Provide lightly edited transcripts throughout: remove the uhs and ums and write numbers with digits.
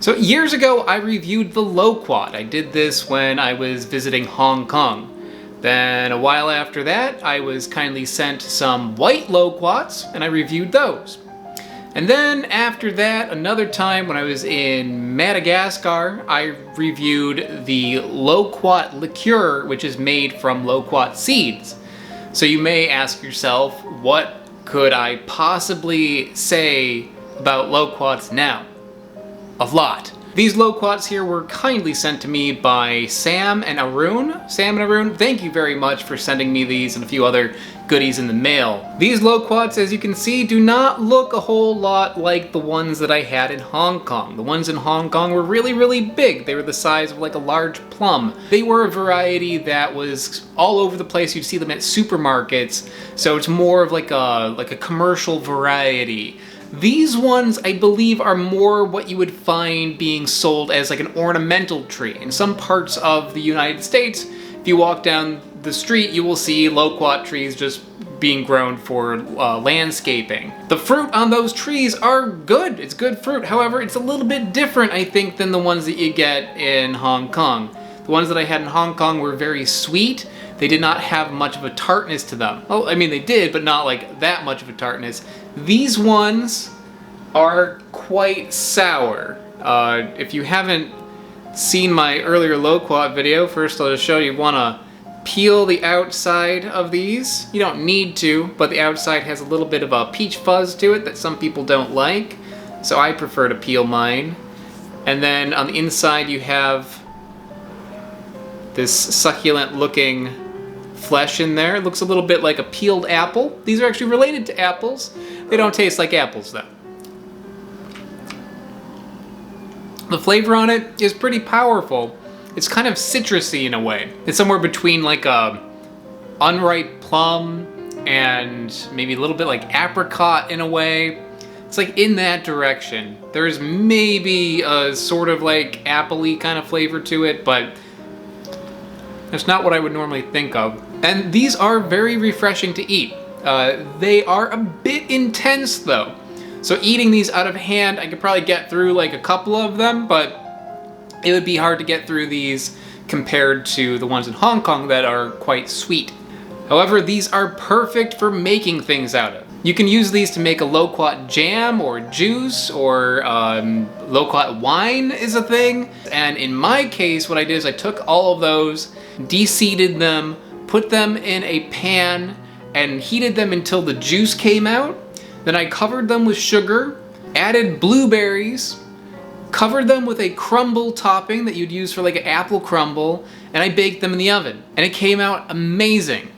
So years ago, I reviewed the Loquat. I did this when I was visiting Hong Kong. Then a while after that, I was kindly sent some white Loquats, and I reviewed those. And then after that, another time when I was in Madagascar, I reviewed the Loquat liqueur, which is made from loquat seeds. So you may ask yourself, what could I possibly say about Loquats now? A lot. These Loquats here were kindly sent to me by Sam and Arun. Sam and Arun, thank you very much for sending me these and a few other goodies in the mail. These Loquats, as you can see, do not look a whole lot like the ones that I had in Hong Kong. The ones in Hong Kong were really, really big. They were the size of like a large plum. They were a variety that was all over the place. You'd see them at supermarkets, so it's more of like a commercial variety. These ones, I believe, are more what you would find being sold as like an ornamental tree. In some parts of the United States, if you walk down the street, you will see loquat trees just being grown for landscaping. The fruit on those trees are good. It's good fruit. However, it's a little bit different, I think, than the ones that you get in Hong Kong. The ones that I had in Hong Kong were very sweet. They did not have much of a tartness to them. Well, I mean, they did, but not like that much of a tartness. These ones are quite sour. If you haven't seen my earlier Loquat video, first I'll just show you. Want to peel the outside of these. You don't need to, but the outside has a little bit of a peach fuzz to it that some people don't like, so I prefer to peel mine. And then on the inside you have this succulent looking flesh in there. It looks a little bit like a peeled apple. These are actually related to apples. They don't taste like apples though. The flavor on it is pretty powerful. It's kind of citrusy in a way. It's somewhere between like a unripe plum and maybe a little bit like apricot in a way. It's like in that direction. There's maybe a sort of like apple-y kind of flavor to it, but that's not what I would normally think of. And these are very refreshing to eat. They are a bit intense though. So eating these out of hand, I could probably get through like a couple of them, but it would be hard to get through these compared to the ones in Hong Kong that are quite sweet. However, these are perfect for making things out of. You can use these to make a loquat jam or juice, or loquat wine is a thing. And in my case, what I did is I took all of those, de-seeded them, put them in a pan, and heated them until the juice came out. Then I covered them with sugar, added blueberries, covered them with a crumble topping that you'd use for like an apple crumble, and I baked them in the oven. And it came out amazing.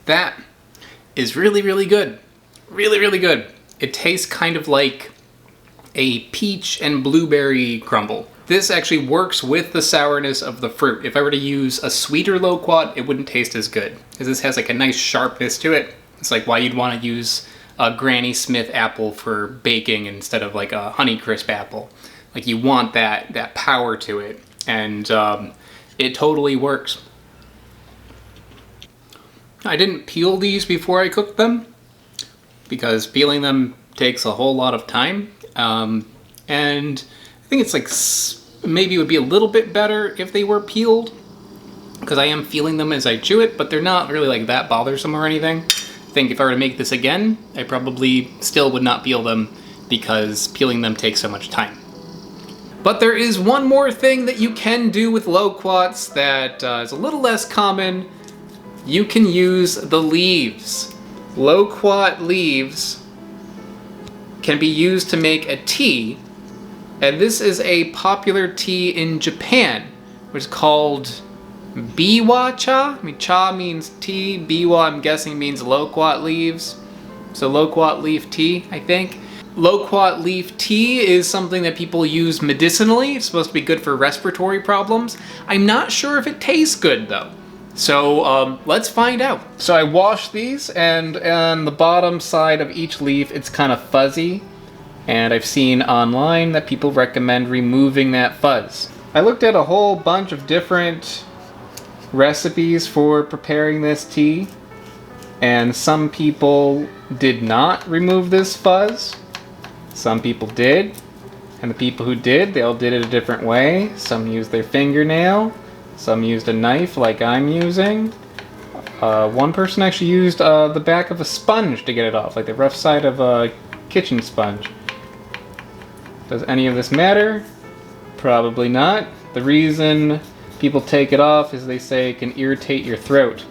That is really, really good. Really, really good. It tastes kind of like a peach and blueberry crumble. This actually works with the sourness of the fruit. If I were to use a sweeter loquat, it wouldn't taste as good, because this has like a nice sharpness to it. It's like why you'd want to use a Granny Smith apple for baking instead of like a Honeycrisp apple. Like you want that power to it, and it totally works. I didn't peel these before I cooked them, because peeling them takes a whole lot of time. And I think it's like maybe it would be a little bit better if they were peeled, because I am feeling them as I chew it, but they're not really like that bothersome or anything. I think if I were to make this again, I probably still would not peel them, because peeling them takes so much time. But there is one more thing that you can do with loquats that is a little less common. You can use the leaves. Loquat leaves can be used to make a tea, and this is a popular tea in Japan, which is called biwa cha. I mean, cha means tea, biwa I'm guessing means loquat leaves. So loquat leaf tea, I think. Loquat leaf tea is something that people use medicinally. It's supposed to be good for respiratory problems. I'm not sure if it tastes good though. So let's find out. So I washed these, and on the bottom side of each leaf it's kind of fuzzy, and I've seen online that people recommend removing that fuzz. I looked at a whole bunch of different recipes for preparing this tea, And some people did not remove this fuzz. Some people did. And the people who did, they all did it a different way. Some used their fingernail. Some used a knife like I'm using. One person actually used the back of a sponge to get it off, like the rough side of a kitchen sponge. Does any of this matter? Probably not. The reason people take it off is they say it can irritate your throat.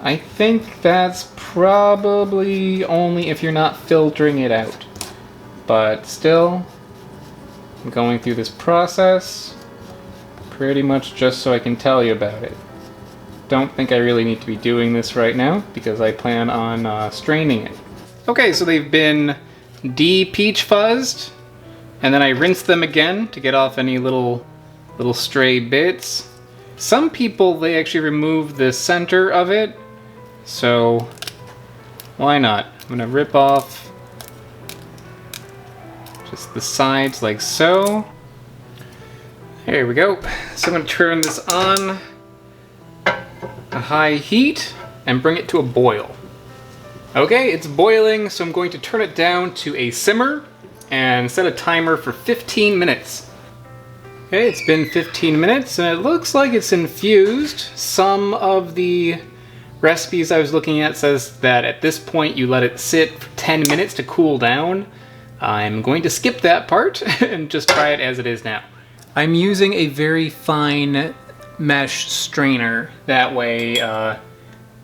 I think that's probably only if you're not filtering it out. But still, I'm going through this process pretty much just so I can tell you about it. Don't think I really need to be doing this right now because I plan on straining it. Okay, so they've been de-peach fuzzed, and then I rinsed them again to get off any little stray bits. Some people, they actually remove the center of it, so why not? I'm gonna rip off just the sides like so. There we go. So I'm gonna turn this on a high heat and bring it to a boil. Okay, it's boiling, so I'm going to turn it down to a simmer and set a timer for 15 minutes. Okay, it's been 15 minutes and it looks like it's infused. Some of the recipes I was looking at says that at this point you let it sit for 10 minutes to cool down. I'm going to skip that part and just try it as it is now. I'm using a very fine mesh strainer. That way,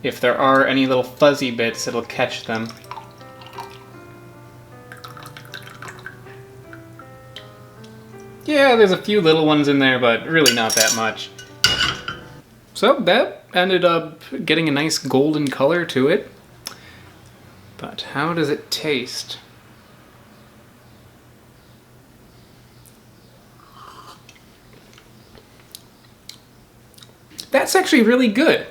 if there are any little fuzzy bits, it'll catch them. Yeah, there's a few little ones in there, but really not that much. So that ended up getting a nice golden color to it. But how does it taste? That's actually really good.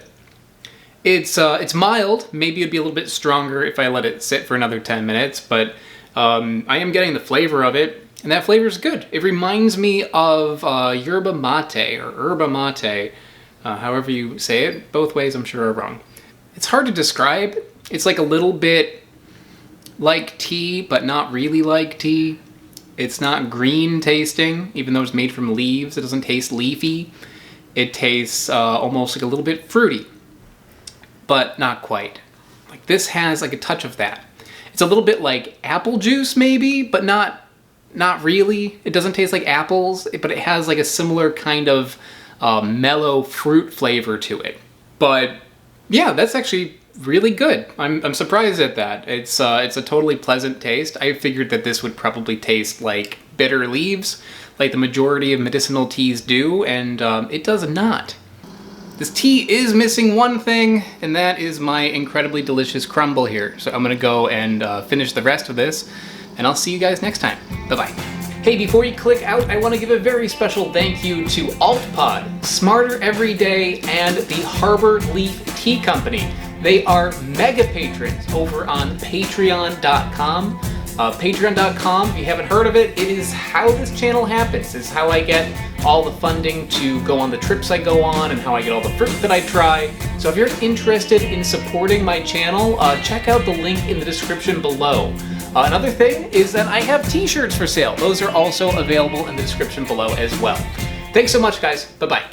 It's mild. Maybe it'd be a little bit stronger if I let it sit for another 10 minutes, but I am getting the flavor of it, and that flavor is good. It reminds me of yerba mate, or herba mate, however you say it. Both ways I'm sure are wrong. It's hard to describe. It's like a little bit like tea, but not really like tea. It's not green tasting, even though it's made from leaves. It doesn't taste leafy. It tastes almost like a little bit fruity, but not quite. Like this has like a touch of that. It's a little bit like apple juice maybe, but not really. It doesn't taste like apples, but it has like a similar kind of mellow fruit flavor to it. But yeah, that's actually really good. I'm surprised at that. It's a totally pleasant taste. I figured that this would probably taste like bitter leaves, like the majority of medicinal teas do, and it does not. This tea is missing one thing, and that is my incredibly delicious crumble here. So I'm gonna go and finish the rest of this, and I'll see you guys next time. Bye-bye. Hey, before you click out, I want to give a very special thank you to AltPod, Smarter Every Day, and the Harbor Leaf Tea Company. They are mega patrons over on patreon.com. Patreon.com, if you haven't heard of it, it is how this channel happens. It's how I get all the funding to go on the trips I go on and how I get all the fruit that I try. So if you're interested in supporting my channel, check out the link in the description below. Another thing is that I have t-shirts for sale. Those are also available in the description below as well. Thanks so much, guys. Bye-bye.